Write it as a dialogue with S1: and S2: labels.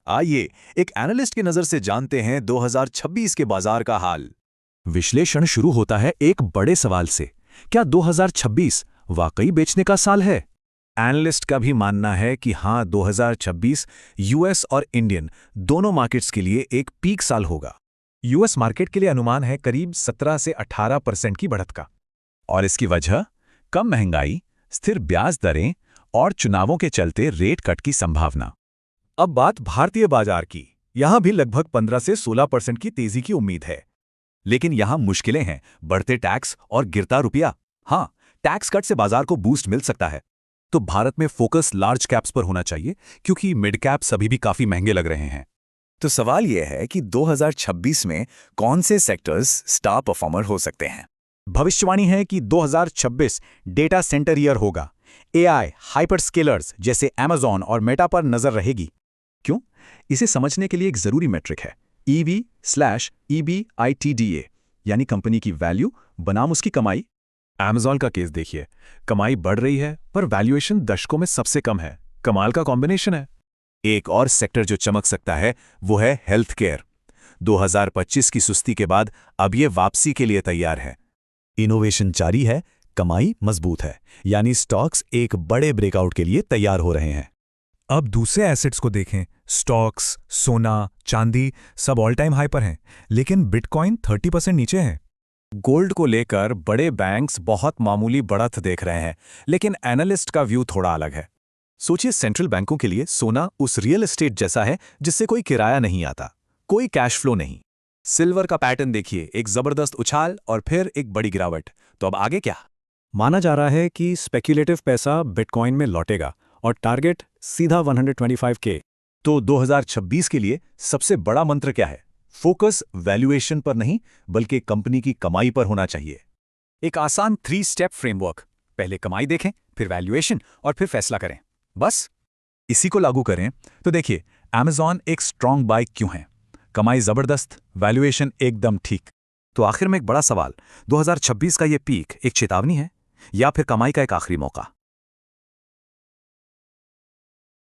S1: आइए एक एनालिस्ट की नजर से जानते हैं 2026 के बाजार का हाल।
S2: विश्लेषण शुरू होता है एक बड़े सवाल से। क्या 2026 वाकई बेचने का साल है? एनालिस्ट का भी मानना है कि हाँ, 2026 यूएस और इंडियन दोनों मार्केट्स के लिए एक पीक साल होगा। यूएस मार्केट के लिए अनुमान है करीब 17 से 18% की बढ़त का। और इसकी वजह कम महंगाई, स्थिर ब्याज दरें और चुनावों के चलते रेट कट की संभावना। अब बात भारतीय बाजार की। यहां भी लगभग 15 से 16% की तेजी की उम्मीद है।
S1: लेकिन यहां मुश्किलें हैं, बढ़ते टैक्स और गिरता रुपया। हाँ, टैक्स कट से बाजार को बूस्ट मिल सकता है।
S2: तो भारत में फोकस लार्ज कैप्स पर होना चाहिए, क्योंकि मिड कैप्स अभी भी काफी महंगे लग रहे हैं।
S1: तो सवाल यह है कि 2026 में कौन से सेक्टर्स स्टार परफॉर्मर हो सकते हैं।
S2: भविष्यवाणी है कि 2026 डेटा सेंटर ईयर होगा। एआई, हाइपरस्केलर्स जैसे अमेज़न और मेटा पर नजर रहेगी। क्यों? इसे समझने के लिए एक जरूरी मेट्रिक है, EV/EBITDA, यानी कंपनी की वैल्यू बनाम उसकी कमाई। अमेज़न का केस देखिए, कमाई बढ़ रही है पर वैल्यूएशन दशकों में सबसे कम है। कमाल का कॉम्बिनेशन है।
S1: एक और सेक्टर जो चमक सकता है वो है हेल्थ केयर। 2025 की सुस्ती के बाद अब ये वापसी के लिए तैयार है।
S2: इनोवेशन जारी है, कमाई मजबूत है, यानी स्टॉक्स एक बड़े ब्रेकआउट के लिए तैयार हो रहे हैं। अब दूसरे एसेट्स को देखें। स्टॉक्स, सोना, चांदी सब ऑल टाइम हाई पर हैं, लेकिन बिटकॉइन 30% नीचे है।
S1: गोल्ड को लेकर बड़े बैंक्स बहुत मामूली बढ़त देख रहे हैं, लेकिन एनालिस्ट का व्यू थोड़ा अलग है। सोचिए, सेंट्रल बैंकों के लिए सोना उस रियल एस्टेट जैसा है जिससे कोई किराया नहीं आता, कोई कैश फ्लो नहीं। सिल्वर का पैटर्न देखिए, एक जबरदस्त उछाल और फिर एक बड़ी गिरावट। तो अब आगे क्या?
S2: माना जा रहा है कि स्पेक्युलेटिव पैसा बिटकॉइन में लौटेगा और टारगेट सीधा 125K।
S1: तो 2026 के लिए सबसे बड़ा मंत्र क्या है? फोकस वैल्यूएशन पर नहीं, बल्कि कंपनी की कमाई पर होना चाहिए। एक आसान 3 स्टेप फ्रेमवर्क। पहले कमाई देखें, फिर वैल्यूएशन और फिर फैसला करें। बस
S2: इसी को लागू करें तो देखिए, अमेज़न एक स्ट्रॉन्ग बाय क्यों है? कमाई जबरदस्त, वैल्यूएशन एकदम ठीक।
S1: तो आखिर में एक बड़ा सवाल, 2026 का ये पीक एक चेतावनी है या फिर कमाई का एक आखिरी मौका?